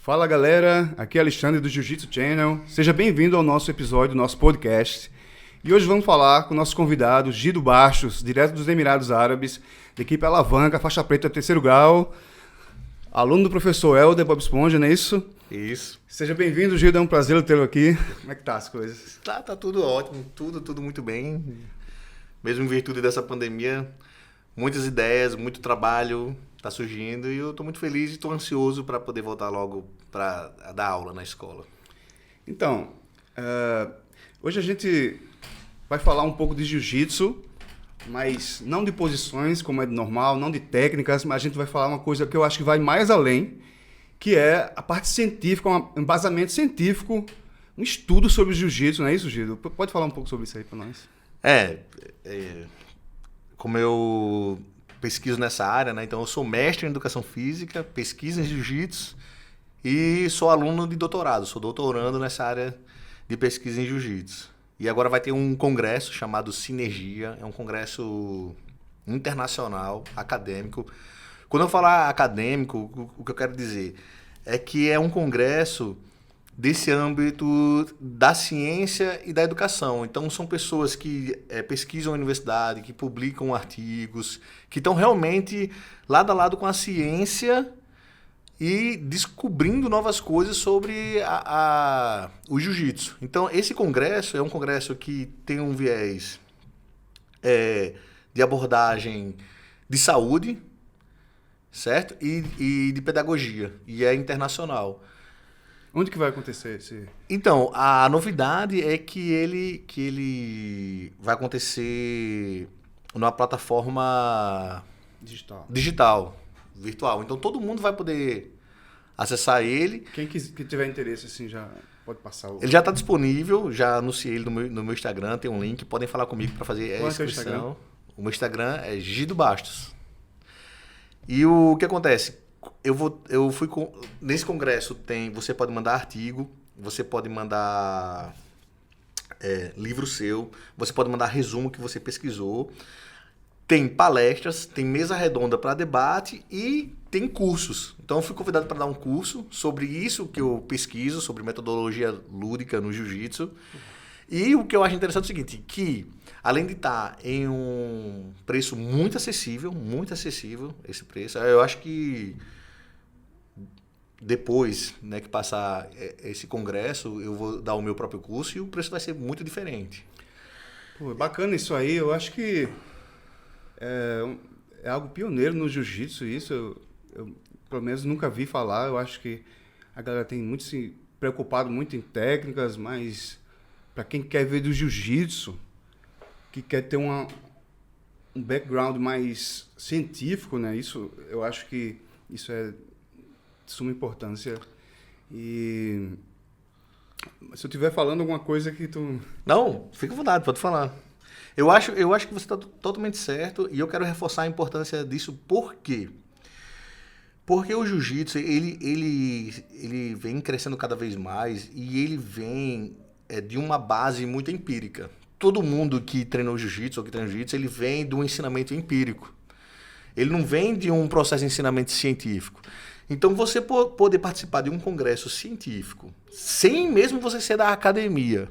Fala galera, aqui é Alexandre do Jiu-Jitsu Channel. Seja bem-vindo ao nosso episódio, nosso podcast. E hoje vamos falar com o nosso convidado, Gido Bastos, direto dos Emirados Árabes, da equipe Alavanca, faixa preta, terceiro grau, aluno do professor Helder Bob Esponja, não é isso? Isso. Seja bem-vindo, Gido, é um prazer tê-lo aqui. Como é que tá as coisas? Tá tudo ótimo, tudo muito bem. Mesmo em virtude dessa pandemia, muitas ideias, muito trabalho tá surgindo e eu tô muito feliz e tô ansioso para poder voltar logo para dar aula na escola. Então, hoje a gente vai falar um pouco de jiu-jitsu, mas não de posições, como é normal, não de técnicas, mas a gente vai falar uma coisa que eu acho que vai mais além, que é a parte científica, um embasamento científico, um estudo sobre o jiu-jitsu, não é isso, Gido? Pode falar um pouco sobre isso aí para nós? Como eu pesquiso nessa área, né? Então eu sou mestre em educação física, pesquiso em jiu-jitsu e sou aluno de doutorado, sou doutorando nessa área de pesquisa em jiu-jitsu. E agora vai ter um congresso chamado Sinergia, é um congresso internacional, acadêmico. Quando eu falar acadêmico, o que eu quero dizer é que é um congresso desse âmbito da ciência e da educação. Então, são pessoas que pesquisam na universidade, que publicam artigos, que estão realmente lado a lado com a ciência e descobrindo novas coisas sobre o jiu-jitsu. Então, esse congresso é um congresso que tem um viés de abordagem de saúde, certo? E de pedagogia, e é internacional. Onde que vai acontecer esse... Então, a novidade é que ele vai acontecer numa plataforma digital, virtual. Então, todo mundo vai poder acessar ele. Quem tiver interesse, assim, já pode passar o... Ele já está disponível, já anunciei ele no meu Instagram, tem um link, podem falar comigo para fazer a inscrição. O meu Instagram é Gido Bastos. E o que acontece? Nesse congresso você pode mandar artigo, você pode mandar livro seu, você pode mandar resumo que você pesquisou, tem palestras, tem mesa redonda para debate e tem cursos. Então eu fui convidado para dar um curso sobre isso que eu pesquiso, sobre metodologia lúdica no jiu-jitsu. E o que eu acho interessante é o seguinte, que além de estar em um preço muito acessível esse preço, eu acho que depois, né, que passar esse congresso, eu vou dar o meu próprio curso e o preço vai ser muito diferente. Pô, bacana isso aí, eu acho que é algo pioneiro no jiu-jitsu isso, eu pelo menos nunca vi falar, eu acho que a galera tem muito se preocupado muito em técnicas, mas para quem quer ver do jiu-jitsu, que quer ter um background mais científico, né? Isso, eu acho que isso é de suma importância. E se eu estiver falando alguma coisa que tu... Não, fica à vontade, pode falar. Eu acho que você está totalmente certo e eu quero reforçar a importância disso. Por quê? Porque o jiu-jitsu, ele vem crescendo cada vez mais e ele vem de uma base muito empírica. Todo mundo que treinou jiu-jitsu ou que treina jiu-jitsu, ele vem de um ensinamento empírico. Ele não vem de um processo de ensinamento científico. Então, você poder participar de um congresso científico, sem mesmo você ser da academia,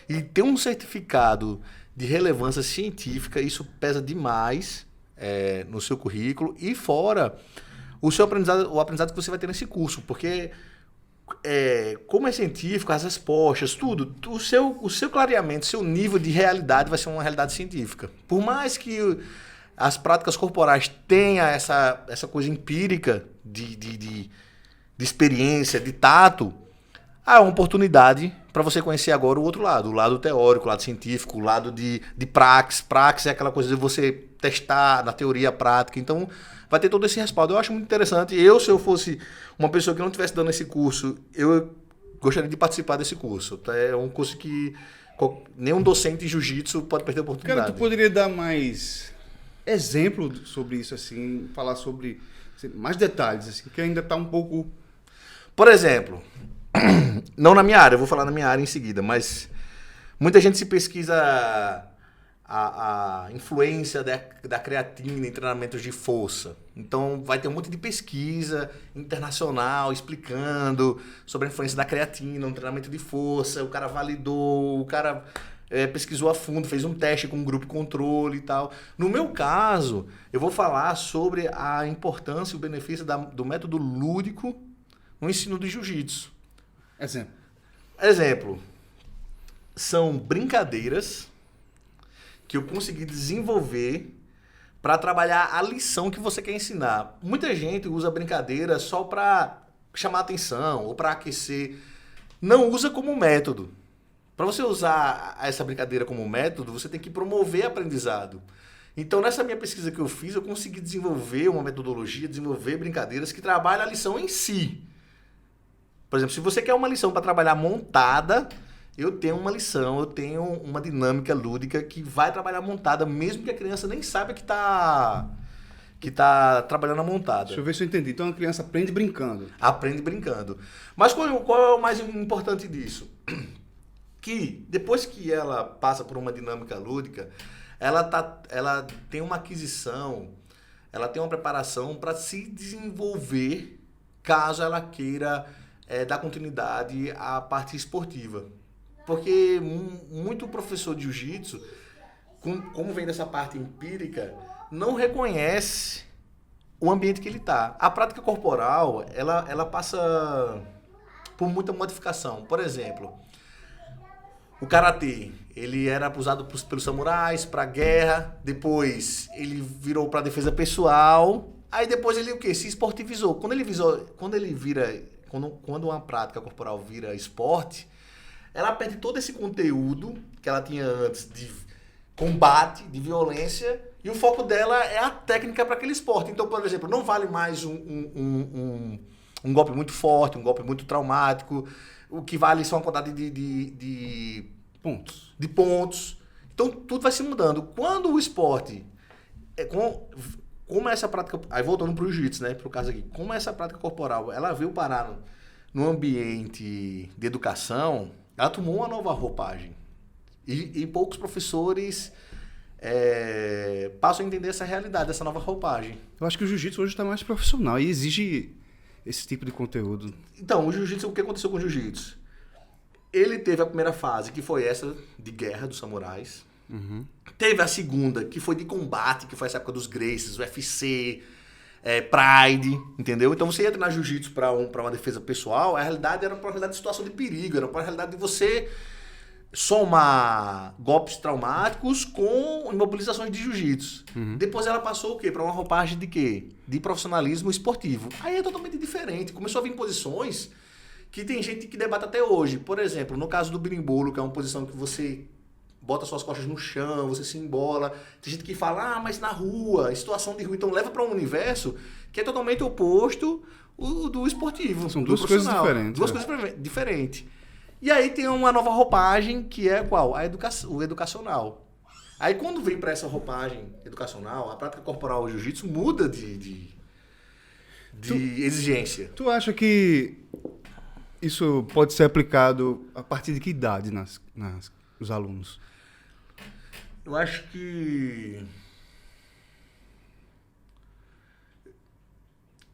e ter um certificado de relevância científica, isso pesa demais no seu currículo e fora o aprendizado que você vai ter nesse curso, porque como é científico, as respostas, tudo, o seu clareamento, seu nível de realidade vai ser uma realidade científica. Por mais que as práticas corporais tenham essa coisa empírica de experiência, de tato, há uma oportunidade para você conhecer agora o outro lado, o lado teórico, o lado científico, o lado de praxis. Praxis é aquela coisa de você testar na teoria prática. Então, vai ter todo esse respaldo. Eu acho muito interessante. Se eu fosse uma pessoa que não estivesse dando esse curso, eu gostaria de participar desse curso. É um curso que nenhum docente de jiu-jitsu pode perder a oportunidade. Cara, tu poderia dar mais exemplo sobre isso, assim, falar sobre mais detalhes, assim, que ainda está um pouco... Por exemplo, não na minha área, eu vou falar na minha área em seguida, mas muita gente se pesquisa a influência da creatina em treinamentos de força. Então, vai ter um monte de pesquisa internacional explicando sobre a influência da creatina no treinamento de força. O cara validou, o cara pesquisou a fundo, fez um teste com um grupo controle e tal. No meu caso, eu vou falar sobre a importância e o benefício do método lúdico no ensino de jiu-jitsu. Exemplo. São brincadeiras que eu consegui desenvolver para trabalhar a lição que você quer ensinar. Muita gente usa brincadeira só para chamar atenção ou para aquecer. Não usa como método. Para você usar essa brincadeira como método, você tem que promover aprendizado. Então, nessa minha pesquisa que eu fiz, eu consegui desenvolver uma metodologia, desenvolver brincadeiras que trabalham a lição em si. Por exemplo, se você quer uma lição para trabalhar montada, eu tenho uma lição, eu tenho uma dinâmica lúdica que vai trabalhar montada, mesmo que a criança nem saiba que tá trabalhando a montada. Deixa eu ver se eu entendi. Então a criança aprende brincando. Aprende brincando. Mas qual é o mais importante disso? Que depois que ela passa por uma dinâmica lúdica, ela tem uma aquisição, ela tem uma preparação para se desenvolver caso ela queira dar continuidade à parte esportiva. Porque muito professor de jiu-jitsu, como vem dessa parte empírica, não reconhece o ambiente que ele está. A prática corporal, ela passa por muita modificação. Por exemplo, o karatê, ele era usado pelos samurais para guerra, depois ele virou para defesa pessoal, aí depois ele o quê? Se esportivizou. Quando uma prática corporal vira esporte, ela perde todo esse conteúdo que ela tinha antes de combate, de violência, e o foco dela é a técnica para aquele esporte. Então, por exemplo, não vale mais um golpe muito forte, um golpe muito traumático. O que vale são a quantidade de pontos. Então, tudo vai se mudando. Quando o esporte... Como essa prática... Aí voltando para o jiu-jitsu, né? Para o caso aqui. Como essa prática corporal, ela veio parar no ambiente de educação, ela tomou uma nova roupagem. E poucos professores passam a entender essa realidade, essa nova roupagem. Eu acho que o jiu-jitsu hoje está mais profissional e exige esse tipo de conteúdo. Então, o jiu-jitsu, o que aconteceu com o jiu-jitsu? Ele teve a primeira fase, que foi essa de guerra dos samurais. Uhum. Teve a segunda, que foi de combate, que foi essa época dos Gracies, UFC, Pride, entendeu? Então você ia treinar jiu-jitsu para uma defesa pessoal, a realidade era para uma realidade de situação de perigo, era para uma realidade de você somar golpes traumáticos com imobilizações de jiu-jitsu. Uhum. Depois ela passou o quê? Para uma roupagem de quê? De profissionalismo esportivo. Aí é totalmente diferente. Começou a vir posições que tem gente que debate até hoje. Por exemplo, no caso do berimbolo, que é uma posição que você bota suas costas no chão, você se embola. Tem gente que fala, mas na rua, situação de rua. Então leva para um universo que é totalmente oposto do esportivo. São duas coisas diferentes. Duas coisas diferentes. E aí tem uma nova roupagem que é qual? O educacional. Aí quando vem para essa roupagem educacional, a prática corporal do jiu-jitsu muda de exigência. Tu acha que isso pode ser aplicado a partir de que idade nos alunos? Eu acho que...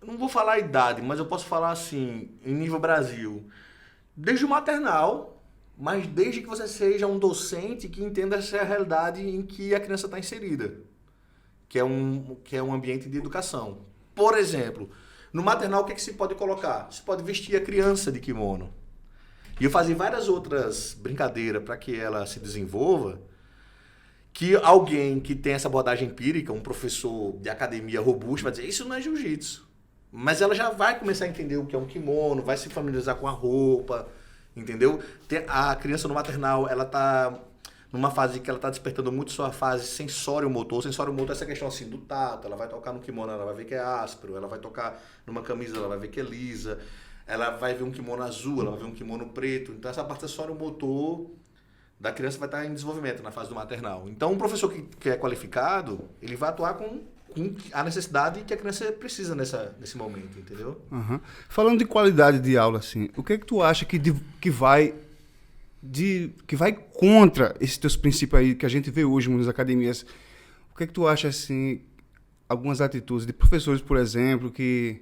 Eu não vou falar a idade, mas eu posso falar assim, em nível Brasil. Desde o maternal, mas desde que você seja um docente que entenda essa realidade em que a criança está inserida. Que é um ambiente de educação. Por exemplo, no maternal o que se pode colocar? Você pode vestir a criança de kimono. E eu fazia várias outras brincadeiras para que ela se desenvolva, que alguém que tem essa abordagem empírica, um professor de academia robusto, vai dizer, isso não é jiu-jitsu. Mas ela já vai começar a entender o que é um kimono, vai se familiarizar com a roupa, entendeu? A criança no maternal, ela tá numa fase que ela tá despertando muito sua fase sensório-motor. Sensório-motor é essa questão assim do tato, ela vai tocar no kimono, ela vai ver que é áspero, ela vai tocar numa camisa, ela vai ver que é lisa, ela vai ver um kimono azul, ela vai ver um kimono preto. Então essa parte sensório-motor da criança vai estar em desenvolvimento na fase do maternal. Então um professor que é qualificado, ele vai atuar com a necessidade que a criança precisa nesse momento, entendeu? Uhum. Falando de qualidade de aula, assim, o que é que tu acha que vai que vai contra esses teus princípios aí que a gente vê hoje nas academias. O que é que tu acha, assim, algumas atitudes de professores, por exemplo, que,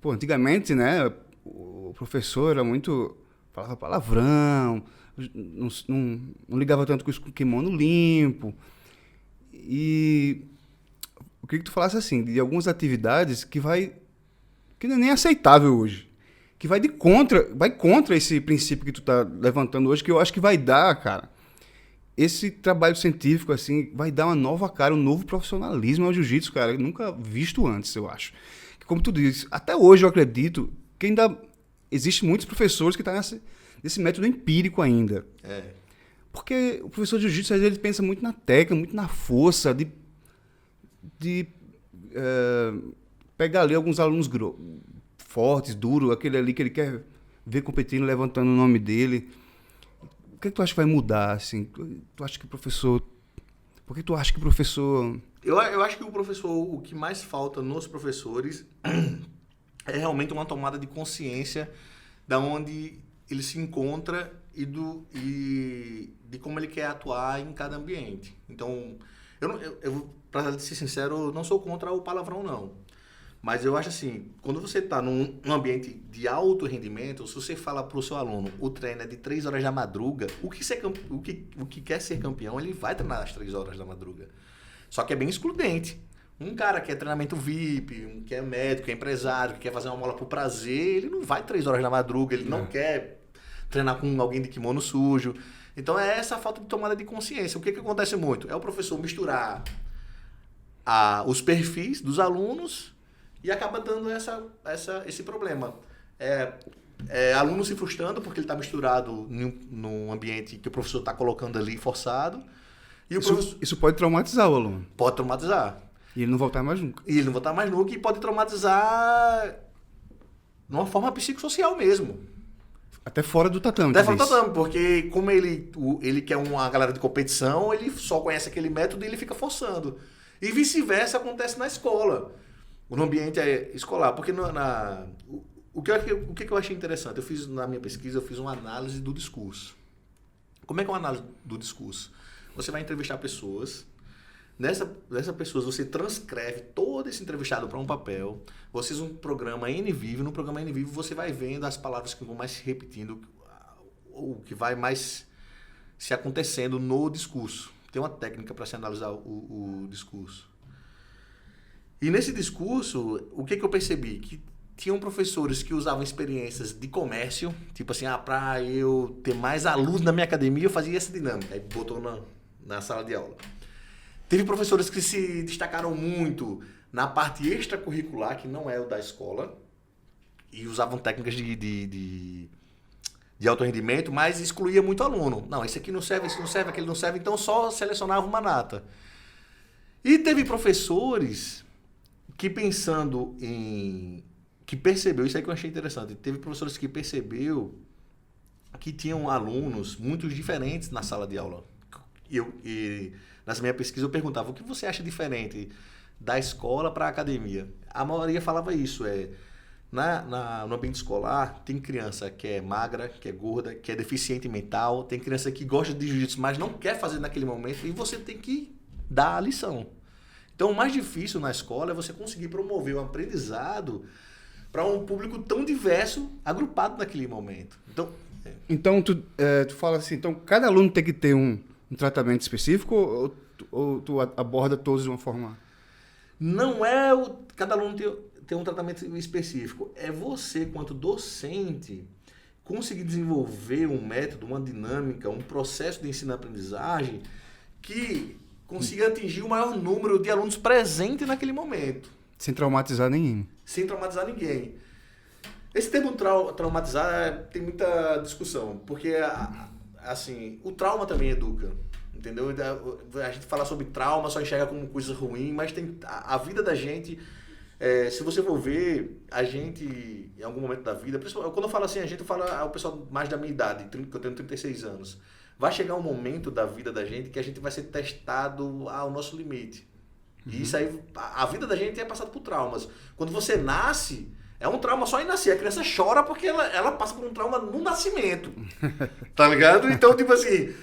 pô, antigamente, né, o professor era muito, falava palavrão, não ligava tanto com o kimono limpo. E eu queria que tu falasse, assim, de algumas atividades que não é nem aceitável hoje. Que vai contra esse princípio que tu tá levantando hoje, que eu acho que vai dar, cara, esse trabalho científico, assim, vai dar uma nova cara, um novo profissionalismo ao jiu-jitsu, cara, nunca visto antes, eu acho. Como tu disse, até hoje eu acredito que ainda existem muitos professores que estão nesse método empírico ainda. Porque o professor de jiu-jitsu, às vezes, ele pensa muito na técnica, muito na força, de pegar ali alguns alunos fortes, duros, aquele ali que ele quer ver competindo, levantando o nome dele. O que tu acha que vai mudar, assim? Tu acha que o professor... Por que tu acha que o professor... Eu acho que o que mais falta nos professores é realmente uma tomada de consciência da onde ele se encontra e de como ele quer atuar em cada ambiente. Então, para ser sincero, eu não sou contra o palavrão, não. Mas eu acho assim, quando você está num ambiente de alto rendimento, se você fala para o seu aluno, o treino é de 3 horas da madruga, o que quer ser campeão, ele vai treinar às 3 horas da madruga. Só que é bem excludente. Um cara que é treinamento VIP, um que é médico, que é empresário, que quer fazer uma mola por prazer, ele não vai 3 horas da madruga, ele não quer treinar com alguém de kimono sujo. Então é essa falta de tomada de consciência. O que acontece muito? É o professor misturar os perfis dos alunos e acaba dando esse problema. Aluno se frustrando porque ele está misturado num ambiente que o professor está colocando ali forçado. E isso pode traumatizar o aluno. Pode traumatizar. E ele não voltar mais nunca. E pode traumatizar de uma forma psicossocial mesmo. Até fora do tatame. Até fora do tatame, porque como ele quer uma galera de competição, ele só conhece aquele método e ele fica forçando. E vice-versa acontece na escola. No ambiente escolar. Porque o que eu achei interessante? Na minha pesquisa, eu fiz uma análise do discurso. Como é que é uma análise do discurso? Você vai entrevistar pessoas. Nessas pessoas, você transcreve todo esse entrevistado para um papel. Você usa um programa NVivo. No programa NVivo, você vai vendo as palavras que vão mais se repetindo, o que vai mais se acontecendo no discurso. Tem uma técnica para se analisar o discurso. E nesse discurso, o que eu percebi? Que tinham professores que usavam experiências de comércio, tipo assim, para eu ter mais alunos na minha academia, eu fazia essa dinâmica. Aí botou na sala de aula. Teve professores que se destacaram muito na parte extracurricular, que não é o da escola, e usavam técnicas de alto rendimento, mas excluía muito aluno. Não, esse aqui não serve, esse não serve, aquele não serve, então só selecionava uma nata. E teve professores que que percebeu, isso aí que eu achei interessante, teve professores que percebeu que tinham alunos muito diferentes na sala de aula. E nessa minha pesquisa eu perguntava, o que você acha diferente da escola para a academia? A maioria falava isso, no ambiente escolar tem criança que é magra, que é gorda, que é deficiente mental, tem criança que gosta de jiu-jitsu, mas não quer fazer naquele momento e você tem que dar a lição. Então o mais difícil na escola é você conseguir promover o aprendizado para um público tão diverso, agrupado naquele momento. Então tu fala assim, então cada aluno tem que ter um tratamento específico ou tu aborda todos de uma forma... Não cada aluno tem um tratamento específico. É você, quanto docente, conseguir desenvolver um método, uma dinâmica, um processo de ensino-aprendizagem que consiga atingir o maior número de alunos presentes naquele momento. Sem traumatizar ninguém. Sem traumatizar ninguém. Esse termo traumatizar tem muita discussão, porque assim, o trauma também educa, entendeu? A gente fala sobre trauma, só enxerga como coisa ruim, mas tem a vida da gente, se você for ver, a gente, em algum momento da vida, quando eu falo assim, a gente fala ao pessoal mais da minha idade, que eu tenho 36 anos, vai chegar um momento da vida da gente que a gente vai ser testado ao nosso limite. E isso aí, a vida da gente é passada por traumas. Quando você nasce, É um trauma só em nascer. A criança chora porque ela passa por um trauma no nascimento. Tá ligado? Então, tipo assim,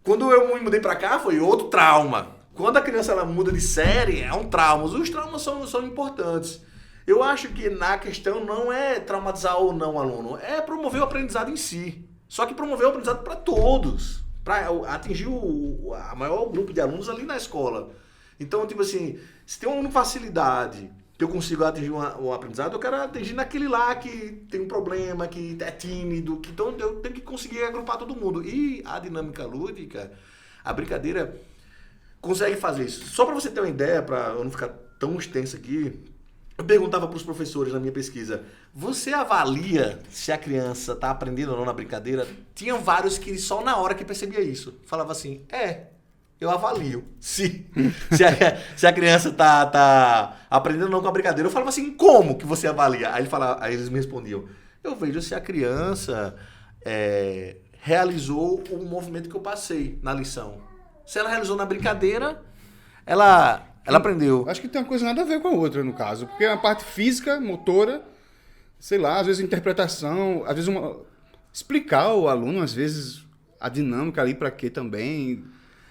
quando eu me mudei pra cá, foi outro trauma. Quando a criança ela muda de série, é um trauma. Os traumas são importantes. Eu acho que na questão não é traumatizar ou não o aluno, é promover o aprendizado em si. Só que promover o aprendizado para todos, para atingir a maior grupo de alunos ali na escola. Então, tipo assim, se tem uma facilidade que eu consigo atingir o aprendizado, eu quero atingir naquele lá que tem um problema, que é tímido, que então eu tenho que conseguir agrupar todo mundo. E a dinâmica lúdica, a brincadeira, consegue fazer isso. Só para você ter uma ideia, para eu não ficar tão extenso aqui, eu perguntava para os professores na minha pesquisa, você avalia se a criança está aprendendo ou não na brincadeira? Tinham vários que só na hora que percebia isso. Falava assim, eu avalio. Se a criança tá aprendendo ou não com a brincadeira. Eu falava assim, como que você avalia? Aí eles me respondiam, eu vejo se a criança realizou o movimento que eu passei na lição. Se ela realizou na brincadeira, ela aprendeu. Acho que tem uma coisa nada a ver com a outra, no caso. Porque a parte física, motora, sei lá, às vezes interpretação, às vezes explicar ao aluno, às vezes, a dinâmica ali para quê também.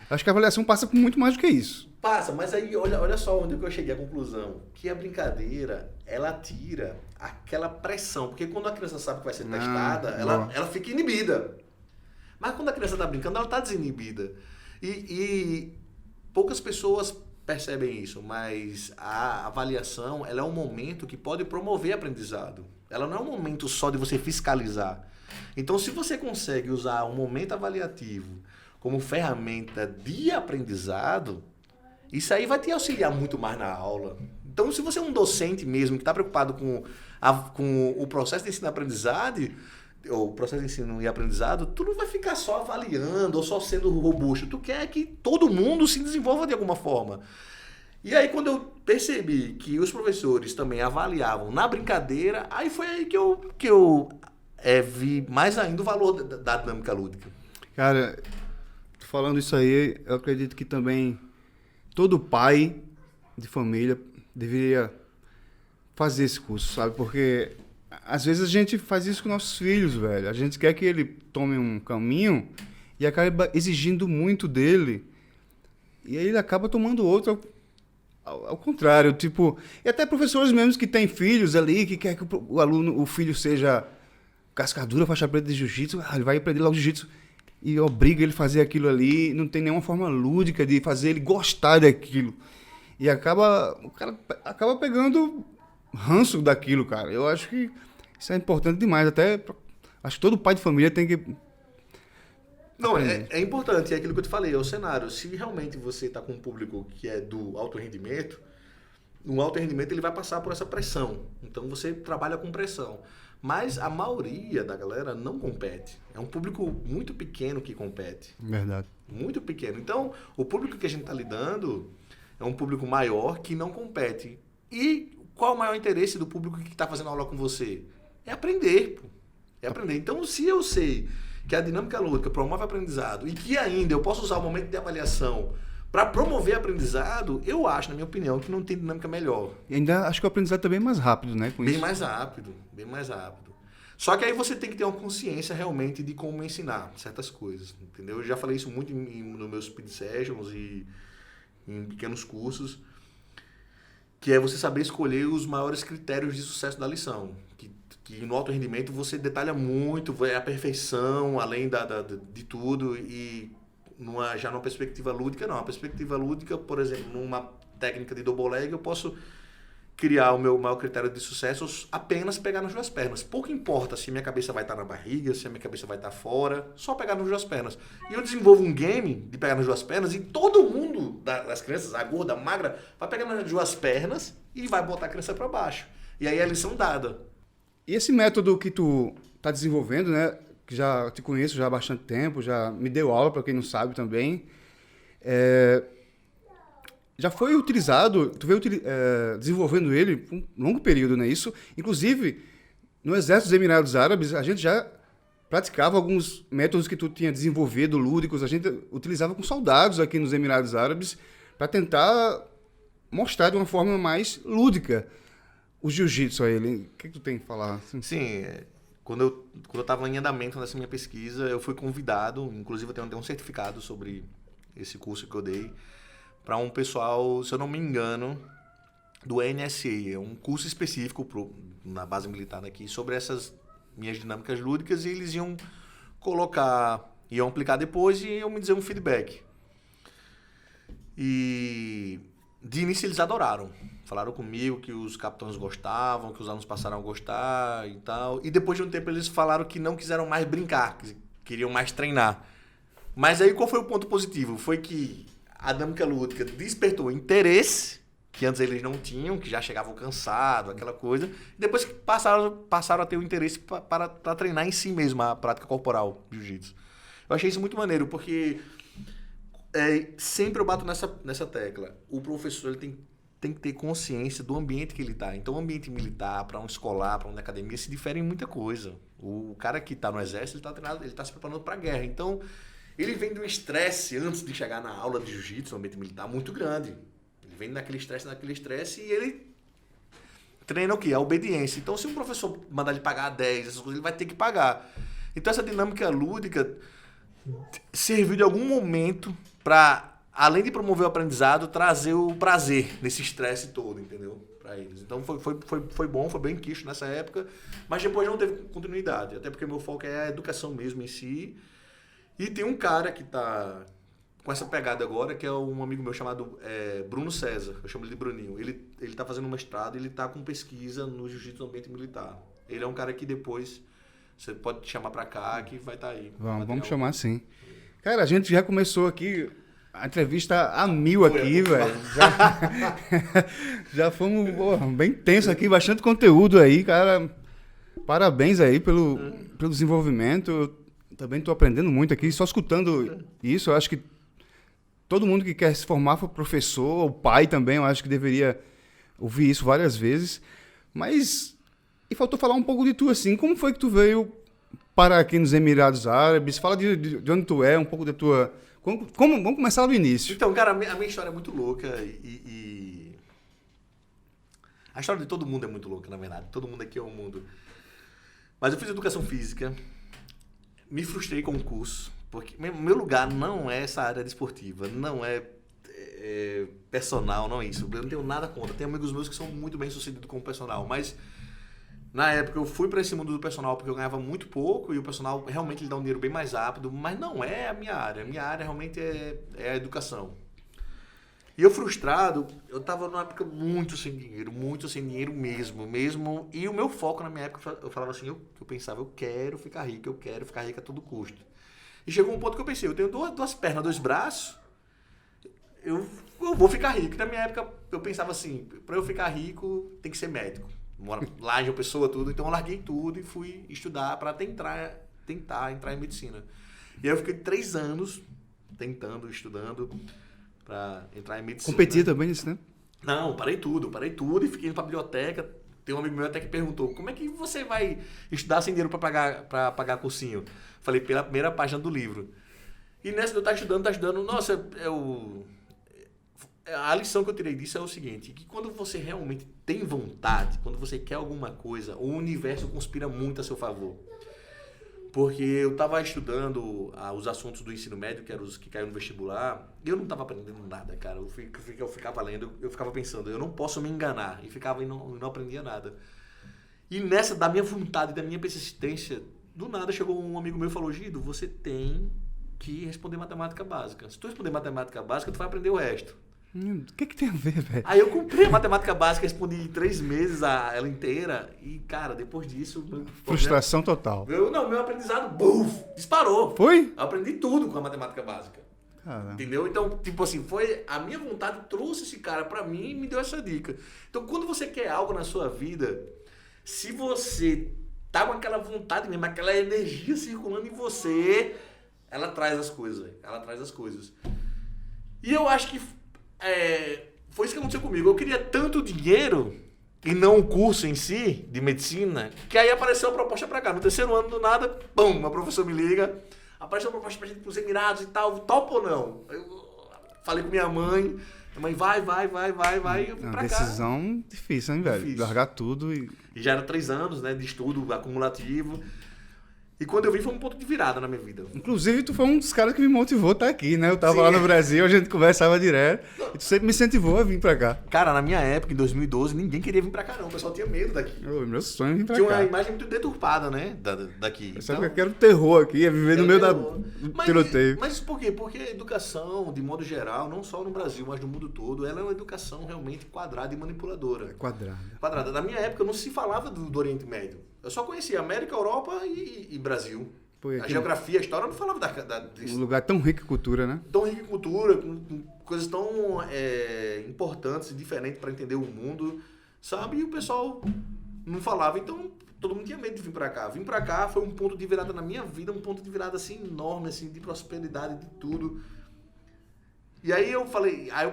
Acho que a avaliação passa por muito mais do que isso. Passa, mas aí olha só onde eu cheguei à conclusão. Que a brincadeira, ela tira aquela pressão. Porque quando a criança sabe que vai ser testada, ela fica inibida. Mas quando a criança está brincando, ela está desinibida. E poucas pessoas percebem isso, mas a avaliação ela é um momento que pode promover aprendizado. Ela não é um momento só de você fiscalizar. Então, se você consegue usar um momento avaliativo como ferramenta de aprendizado, isso aí vai te auxiliar muito mais na aula. Então, se você é um docente mesmo que está preocupado com o processo de ensino-aprendizagem, ou processo de ensino e aprendizado, tu não vai ficar só avaliando ou só sendo robusto. Tu quer que todo mundo se desenvolva de alguma forma. E aí, quando eu percebi que os professores também avaliavam na brincadeira, aí foi aí que eu vi mais ainda o valor da dinâmica lúdica. Cara, falando isso aí, eu acredito que também todo pai de família deveria fazer esse curso, sabe? Porque às vezes a gente faz isso com nossos filhos, velho. A gente quer que ele tome um caminho e acaba exigindo muito dele. E aí ele acaba tomando outro ao contrário. Tipo, e até professores mesmo que têm filhos ali, que quer que o filho seja cascadura, faixa preta de jiu-jitsu. Ele vai aprender logo jiu-jitsu e obriga ele a fazer aquilo ali. Não tem nenhuma forma lúdica de fazer ele gostar daquilo. E o cara acaba pegando ranço daquilo, cara. Eu acho que isso é importante demais. Acho que todo pai de família tem que... Não, é importante. É aquilo que eu te falei, é o cenário. Se realmente você está com um público que é do alto rendimento, o alto rendimento ele vai passar por essa pressão. Então você trabalha com pressão. Mas a maioria da galera não compete. É um público muito pequeno que compete. Verdade. Muito pequeno. Então, o público que a gente está lidando é um público maior que não compete. E qual o maior interesse do público que está fazendo aula com você? É aprender, pô. É aprender. Então, se eu sei que a dinâmica lúdica promove aprendizado e que ainda eu posso usar o momento de avaliação para promover aprendizado, eu acho, na minha opinião, que não tem dinâmica melhor. E ainda acho que o aprendizado também é mais rápido, né? Bem mais rápido, bem mais rápido. Só que aí você tem que ter uma consciência realmente de como ensinar certas coisas, entendeu? Eu já falei isso muito nos meus speed sessions e em pequenos cursos, que é você saber escolher os maiores critérios de sucesso da lição. Que no alto rendimento você detalha muito, é a perfeição, além de tudo, e já numa perspectiva lúdica, não. A perspectiva lúdica, por exemplo, numa técnica de double leg, eu posso criar o meu maior critério de sucesso apenas pegar nas duas pernas. Pouco importa se minha cabeça vai estar na barriga, se a minha cabeça vai estar fora, só pegar nas duas pernas. E eu desenvolvo um game de pegar nas duas pernas e todo mundo das crianças, a gorda, a magra, vai pegar nas duas pernas e vai botar a criança para baixo. E aí é a lição dada. E esse método que tu tá desenvolvendo, né? Que já te conheço já há bastante tempo, já me deu aula, para quem não sabe também. Já foi utilizado, tu veio desenvolvendo ele por um longo período, né? Isso, inclusive, no Exército dos Emirados Árabes, a gente já praticava alguns métodos que tu tinha desenvolvido, lúdicos, a gente utilizava com soldados aqui nos Emirados Árabes para tentar mostrar de uma forma mais lúdica o jiu-jitsu aí, o que tu tem que falar? Sim, quando eu estava em andamento nessa minha pesquisa, eu fui convidado, inclusive eu tenho um certificado sobre esse curso que eu dei, para um pessoal, se eu não me engano, do NSA. É um curso específico na base militar aqui sobre essas minhas dinâmicas lúdicas, e eles iam aplicar depois e iam me dizer um feedback. E de início eles adoraram. Falaram comigo que os capitães gostavam, que os alunos passaram a gostar e tal. E depois de um tempo eles falaram que não quiseram mais brincar, que queriam mais treinar. Mas aí qual foi o ponto positivo? Foi que a dinâmica lúdica despertou interesse, que antes eles não tinham, que já chegavam cansados, aquela coisa. E depois que passaram a ter o interesse para treinar em si mesmo a prática corporal, jiu-jitsu. Eu achei isso muito maneiro, porque sempre eu bato nessa tecla. O professor ele tem que ter consciência do ambiente que ele está. Então, o ambiente militar, para um escolar, para uma academia, se difere em muita coisa. O cara que está no exército, ele está treinado, ele está se preparando para a guerra. Então, ele vem de um estresse antes de chegar na aula de jiu-jitsu, no ambiente militar, muito grande. Ele vem naquele estresse e ele treina o quê? A obediência. Então, se um professor mandar ele pagar 10, essas coisas, ele vai ter que pagar. Então, essa dinâmica lúdica serviu de algum momento para, além de promover o aprendizado, trazer o prazer nesse estresse todo, entendeu? Para eles. Então, foi bom, foi bem quisto nessa época, mas depois não teve continuidade, até porque meu foco é a educação mesmo em si. E tem um cara que tá com essa pegada agora, que é um amigo meu chamado Bruno César, eu chamo ele de Bruninho. Ele tá fazendo um mestrado e ele tá com pesquisa no jiu-jitsu no ambiente militar. Ele é um cara que depois você pode chamar pra cá, que vai estar aí. Vamos chamar sim. Cara, a gente já começou aqui a entrevista a 1000 aqui, velho. Já fomos bem tenso aqui, bastante conteúdo aí, cara. Parabéns aí pelo desenvolvimento. Eu também estou aprendendo muito aqui, só escutando isso. Eu acho que todo mundo que quer se formar for professor, ou pai também, eu acho que deveria ouvir isso várias vezes. Mas, e faltou falar um pouco de tu, assim, como foi que tu veio para aqui nos Emirados Árabes? Fala de onde tu é, um pouco da tua... Vamos começar do início. Então, cara, a minha história é muito louca a história de todo mundo é muito louca, na verdade. Todo mundo aqui é um mundo. Mas eu fiz educação física, me frustrei com o curso, porque meu lugar não é essa área desportiva, não é personal, não é isso. Eu não tenho nada contra. Tenho amigos meus que são muito bem sucedidos como personal, mas na época eu fui para esse mundo do personal porque eu ganhava muito pouco e o personal realmente ele dá um dinheiro bem mais rápido, mas não é a minha área. A minha área realmente é a educação. E eu frustrado, eu tava numa época muito sem dinheiro mesmo. E o meu foco na minha época, eu falava assim, eu pensava, eu quero ficar rico a todo custo. E chegou um ponto que eu pensei, eu tenho duas pernas, 2 braços, eu vou ficar rico. Na minha época, eu pensava assim, para eu ficar rico, tem que ser médico. Mora lá em João Pessoa, tudo. Então eu larguei tudo e fui estudar para tentar entrar em medicina. E aí eu fiquei 3 anos estudando para entrar em medicina. Competia também nisso, né? Não, parei tudo e fiquei indo pra biblioteca. Tem um amigo meu até que perguntou, como é que você vai estudar sem dinheiro para pagar cursinho? Falei, pela primeira página do livro. E nessa eu tá estudando, nossa, a lição que eu tirei disso é o seguinte, que quando você realmente tem vontade, quando você quer alguma coisa, o universo conspira muito a seu favor. Porque eu estava estudando os assuntos do ensino médio, que eram os que caíram no vestibular, e eu não estava aprendendo nada, cara. Eu ficava lendo, eu ficava pensando, eu não posso me enganar, e não aprendia nada. E nessa, da minha vontade, da minha persistência, do nada chegou um amigo meu e falou, Gido, você tem que responder matemática básica. Se tu responder matemática básica, tu vai aprender o resto. O que tem a ver, velho? Aí eu comprei a matemática básica, respondi em 3 meses ela inteira. E, cara, depois disso... Frustração total. Meu aprendizado, disparou. Foi? Eu aprendi tudo com a matemática básica. Caramba. Entendeu? Então, tipo assim, a minha vontade trouxe esse cara pra mim e me deu essa dica. Então, quando você quer algo na sua vida, se você tá com aquela vontade mesmo, aquela energia circulando em você, ela traz as coisas. E eu acho que foi isso que aconteceu comigo. Eu queria tanto dinheiro e não o curso em si, de medicina, que aí apareceu a proposta pra cá. No 3º ano, do nada, pum, uma professora me liga, apareceu uma proposta pra gente ir pros Emirados e tal, topa ou não? Eu falei com minha mãe, Minha mãe, vai, eu vim Uma pra cá. decisão difícil, hein, velho? Difícil. Largar tudo e... E já era 3 anos, né, de estudo acumulativo. E quando eu vim foi um ponto de virada na minha vida. Inclusive, tu foi um dos caras que me motivou a estar aqui, né? Eu tava Sim. lá no Brasil, a gente conversava direto. E tu sempre me incentivou a vir pra cá. Cara, na minha época, em 2012, ninguém queria vir pra cá não. O pessoal tinha medo daqui. Meu sonho é vir pra Tinha cá. uma imagem muito deturpada, né, daqui. Sabe que eu quero terror aqui, é viver no meio do tiroteio. Mas por quê? Porque a educação, de modo geral, não só no Brasil, mas no mundo todo, ela é uma educação realmente quadrada e manipuladora. Quadrado. Quadrada. Na minha época não se falava do Oriente Médio. Eu só conhecia América, Europa e Brasil. Pô, A geografia, a história, eu não falava Um lugar tão rico em cultura, né? tão rica em cultura, com coisas tão importantes e diferentes para entender o mundo, sabe? E o pessoal não falava. Então, todo mundo tinha medo de vir para cá. Vim para cá foi um ponto de virada na minha vida, um ponto de virada assim enorme, assim, de prosperidade, de tudo. E aí eu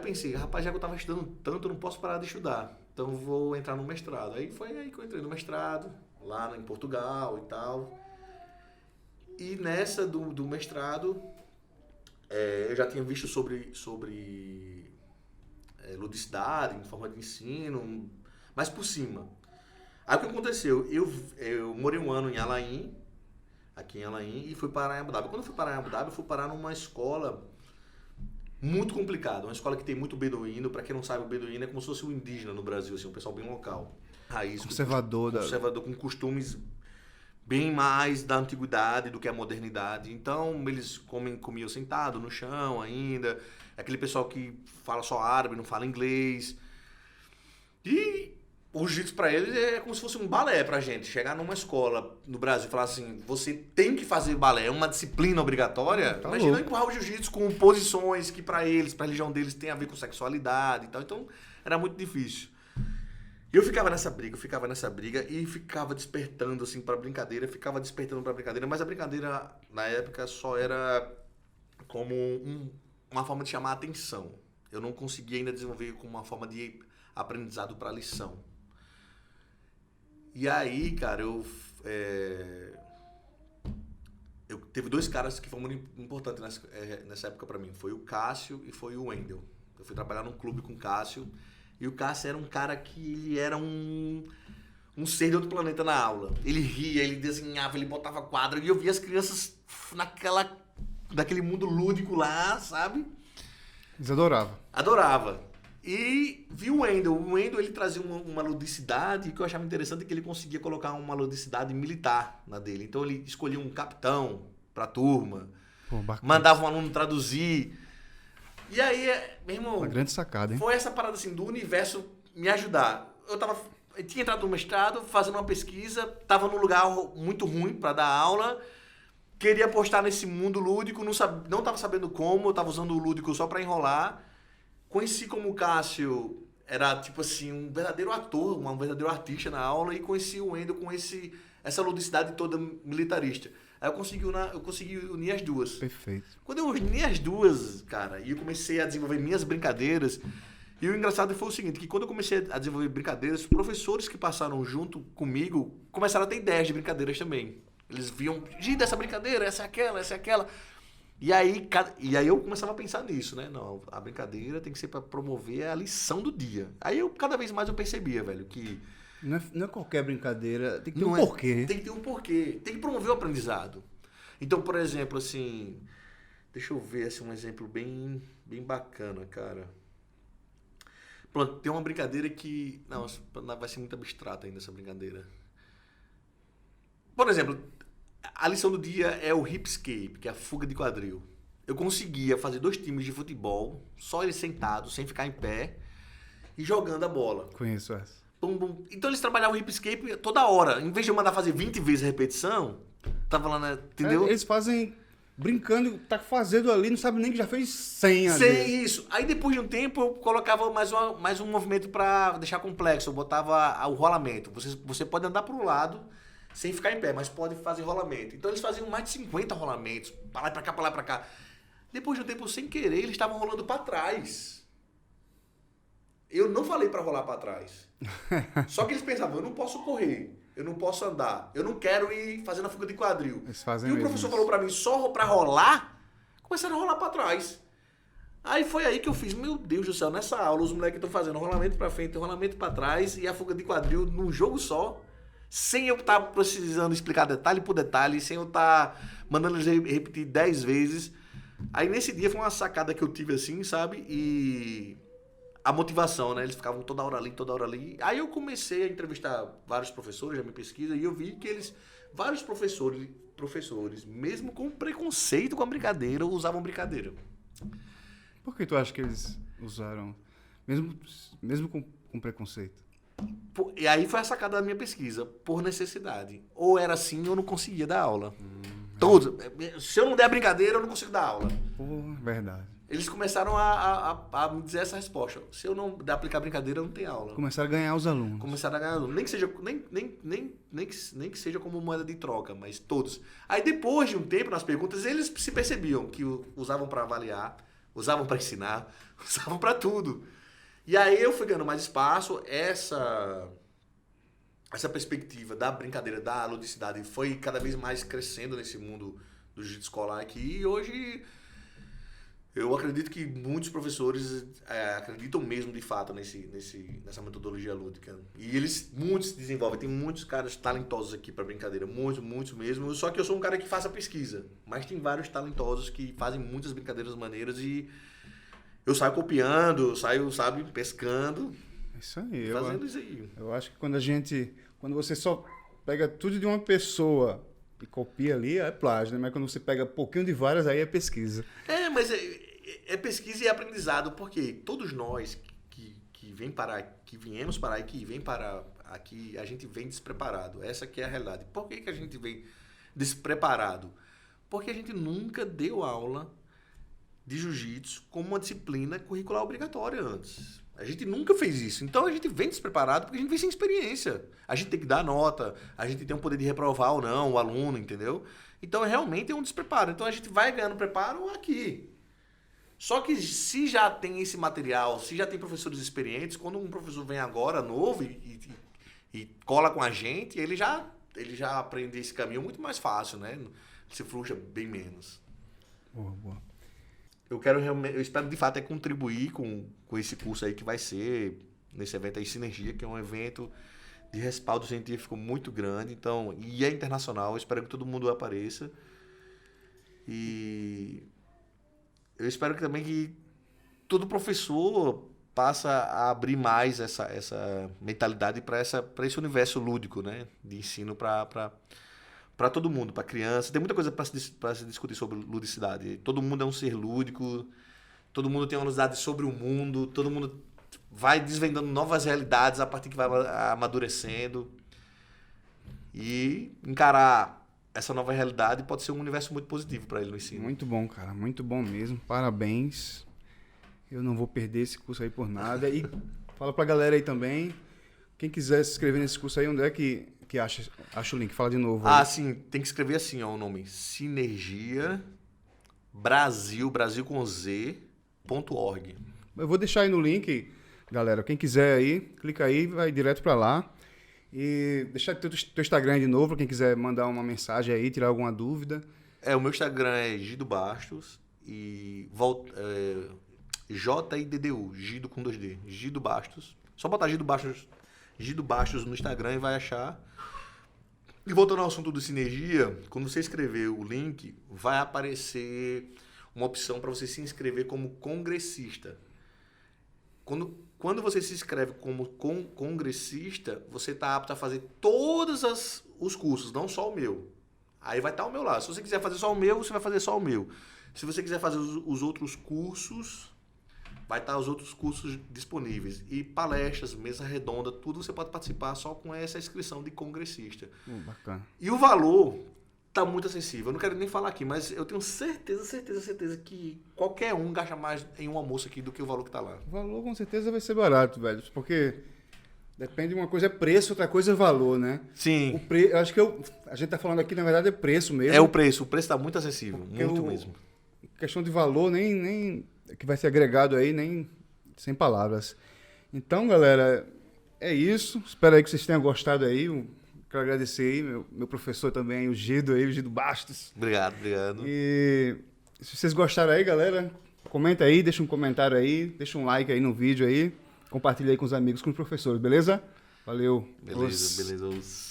pensei, rapaz, já que eu estava estudando tanto, eu não posso parar de estudar. Então eu vou entrar no mestrado. Aí foi aí que eu entrei no mestrado, lá em Portugal e tal. E nessa do mestrado, eu já tinha visto sobre ludicidade, em forma de ensino, mas por cima. Aí o que aconteceu? Eu morei um ano em Alain, aqui em Alain, e fui parar em Abu Dhabi. Quando eu fui parar em Abu Dhabi, eu fui parar numa escola muito complicada, uma escola que tem muito beduíno. Para quem não sabe, o beduíno é como se fosse um indígena no Brasil, assim, um pessoal bem local. Raiz, Conservador. Conservador, com costumes bem mais da antiguidade do que a modernidade. Então, eles comiam sentado no chão ainda. Aquele pessoal que fala só árabe, não fala inglês. E o jiu-jitsu para eles é como se fosse um balé pra gente. Chegar numa escola no Brasil e falar assim, você tem que fazer balé, é uma disciplina obrigatória. Tá Imagina louco. empurrar o jiu-jitsu com posições que para eles, pra religião deles, tem a ver com sexualidade e tal. Então, era muito difícil. E eu ficava nessa briga e ficava despertando assim pra brincadeira, mas a brincadeira na época só era como uma forma de chamar a atenção. Eu não conseguia ainda desenvolver como uma forma de aprendizado para lição. E aí, cara, eu teve 2 caras que foram muito importantes nessa época pra mim. Foi o Cássio e foi o Wendel. Eu fui trabalhar num clube com o Cássio. E o Cássio era um cara que ele era um ser de outro planeta na aula. Ele ria, ele desenhava, ele botava quadro. E eu via as crianças naquele mundo lúdico lá, sabe? Eles adoravam. Adorava. E vi o Wendel. O Wendel, ele trazia uma ludicidade que eu achava interessante, que ele conseguia colocar uma ludicidade militar na dele. Então ele escolhia um capitão pra turma, Pô, bacana. mandava um aluno traduzir. E aí, meu irmão, Uma grande sacada, hein? foi essa parada assim do universo me ajudar. Eu tinha entrado no mestrado, fazendo uma pesquisa, tava num lugar muito ruim para dar aula, queria apostar nesse mundo lúdico, não tava sabendo como, eu tava usando o lúdico só para enrolar. Conheci como o Cássio era tipo assim um verdadeiro ator, um verdadeiro artista na aula, e conheci o Wendel com essa ludicidade toda militarista. Aí eu consegui unir as duas. Perfeito. Quando eu uni as duas, cara, e eu comecei a desenvolver minhas brincadeiras, e o engraçado foi o seguinte, que quando eu comecei a desenvolver brincadeiras, os professores que passaram junto comigo começaram a ter ideias de brincadeiras também. Eles viam, Gida, essa brincadeira, essa é aquela. E aí eu começava a pensar nisso, né? Não, a brincadeira tem que ser para promover a lição do dia. Aí cada vez mais eu percebia, velho, que Não é qualquer brincadeira, tem que ter não um é- porquê. Tem que ter um porquê. Tem que promover o aprendizado. Então, por exemplo, assim... Deixa eu ver assim, um exemplo bem bacana, cara. Pronto, tem uma brincadeira que... Não, vai ser muito abstrata ainda essa brincadeira. Por exemplo, a lição do dia é o hip escape, que é a fuga de quadril. Eu conseguia fazer 2 times de futebol, só eles sentados, sem ficar em pé, e jogando a bola. Conheço essa. Bum, bum. Então eles trabalhavam o hip escape toda hora. Em vez de eu mandar fazer 20 vezes a repetição, tava lá, né? Entendeu? Eles fazem brincando, tá fazendo ali, não sabe nem que já fez 100 ali. Sei isso. Aí depois de um tempo eu colocava mais um movimento para deixar complexo. Eu botava o rolamento. Você pode andar para o lado sem ficar em pé, mas pode fazer rolamento. Então eles faziam mais de 50 rolamentos, para lá e para cá, para lá e para cá. Depois de um tempo, sem querer, eles estavam rolando para trás. Eu não falei para rolar para trás. Só que eles pensavam, eu não posso correr, eu não posso andar, eu não quero ir fazendo a fuga de quadril. Eles fazem E o mesmo professor isso. falou para mim, só para rolar, começaram a rolar para trás. Aí foi aí que eu fiz, meu Deus do céu, nessa aula os moleques estão fazendo rolamento pra frente, rolamento pra trás e a fuga de quadril num jogo só, sem eu estar precisando explicar detalhe por detalhe, sem eu estar mandando eles repetir 10 vezes. Aí nesse dia foi uma sacada que eu tive assim, sabe? E a motivação, né? Eles ficavam toda hora ali, toda hora ali. Aí eu comecei a entrevistar vários professores da minha pesquisa e eu vi que vários professores, mesmo com preconceito com a brincadeira, usavam brincadeira. Por que tu acha que eles usaram, mesmo com preconceito? E aí foi a sacada da minha pesquisa, por necessidade. Ou era assim, eu não conseguia dar aula. Todos. Se eu não der a brincadeira, eu não consigo dar aula. Pô, verdade. Eles começaram a me dizer essa resposta. Se eu não aplicar brincadeira, eu não tenho aula. Começaram a ganhar os alunos. Começaram a ganhar alunos. Nem que seja como moeda de troca, mas todos. Aí depois de um tempo, nas perguntas, eles se percebiam que usavam para avaliar, usavam para ensinar, usavam para tudo. E aí eu fui ganhando mais espaço, essa perspectiva da brincadeira, da ludicidade foi cada vez mais crescendo nesse mundo do jiu-jitsu escolar aqui. E hoje eu acredito que muitos professores acreditam mesmo de fato nessa metodologia lúdica. E muitos desenvolvem, tem muitos caras talentosos aqui para brincadeira, muitos mesmo. Só que eu sou um cara que faça pesquisa, mas tem vários talentosos que fazem muitas brincadeiras maneiras e eu saio copiando, sabe, pescando. Isso aí. Fazendo isso aí. Eu acho que quando você só pega tudo de uma pessoa e copia ali, é plágio, né? Mas quando você pega pouquinho de várias, aí é pesquisa. Mas é pesquisa e aprendizado, porque todos nós que viemos parar e que vem parar aqui, a gente vem despreparado. Essa que é a realidade. Por que a gente vem despreparado? Porque a gente nunca deu aula de jiu-jitsu como uma disciplina curricular obrigatória antes. A gente nunca fez isso. Então a gente vem despreparado porque a gente vem sem experiência. A gente tem que dar nota, a gente tem o poder de reprovar ou não o aluno, entendeu? Então realmente é um despreparo. Então a gente vai ganhando preparo aqui. Só que se já tem esse material, se já tem professores experientes, quando um professor vem agora novo e cola com a gente, ele já aprende esse caminho muito mais fácil, né? Se frustra bem menos. Boa. Eu espero de fato contribuir com esse curso aí que vai ser nesse evento aí Sinergia, que é um evento de respaldo científico muito grande, então, e é internacional, eu espero que todo mundo apareça. E eu espero que também que todo professor passa a abrir mais essa mentalidade para esse universo lúdico, né, de ensino para todo mundo, para criança. Tem muita coisa para se discutir sobre ludicidade. Todo mundo é um ser lúdico, todo mundo tem uma ludicidade sobre o mundo, todo mundo vai desvendando novas realidades a partir que vai amadurecendo. E encarar essa nova realidade pode ser um universo muito positivo para ele no ensino. Muito bom, cara. Muito bom mesmo. Parabéns. Eu não vou perder esse curso aí por nada. E fala pra galera aí também. Quem quiser se inscrever nesse curso aí, onde é que acha o link? Fala de novo. Aí. Sim. Tem que escrever assim, ó, o nome. Sinergia Brasil com Z.org. Eu vou deixar aí no link, galera. Quem quiser aí, clica aí, vai direto pra lá. E deixar teu Instagram aí de novo, pra quem quiser mandar uma mensagem aí, tirar alguma dúvida. O meu Instagram é Gido Bastos e JIDDU, Gido com 2D, Gido Bastos. Só botar Gido Bastos no Instagram e vai achar. E voltando ao assunto do Sinergia, quando você escrever o link, vai aparecer uma opção para você se inscrever como congressista. Quando você se inscreve como congressista, você está apto a fazer todos os cursos, não só o meu. Aí vai estar o meu lá. Se você quiser fazer só o meu, você vai fazer só o meu. Se você quiser fazer os outros cursos, vai estar os outros cursos disponíveis. E palestras, mesa redonda, tudo você pode participar só com essa inscrição de congressista. Bacana. E o valor está muito acessível. Eu não quero nem falar aqui, mas eu tenho certeza que qualquer um gasta mais em um almoço aqui do que o valor que está lá. O valor com certeza vai ser barato, velho. Porque depende de uma coisa é preço, outra coisa é valor, né? Sim. Acho que a gente tá falando aqui, na verdade, é preço mesmo. É o preço está muito acessível, Porque muito mesmo. Questão de valor, nem que vai ser agregado aí, nem sem palavras. Então, galera, é isso. Espero aí que vocês tenham gostado aí. Quero agradecer aí, meu professor também, o Gido Bastos. Obrigado. E se vocês gostaram aí, galera, Comenta aí, deixa um comentário aí, deixa um like aí no vídeo aí, compartilha aí com os amigos, com os professores, beleza? Valeu. Beleza, beleza.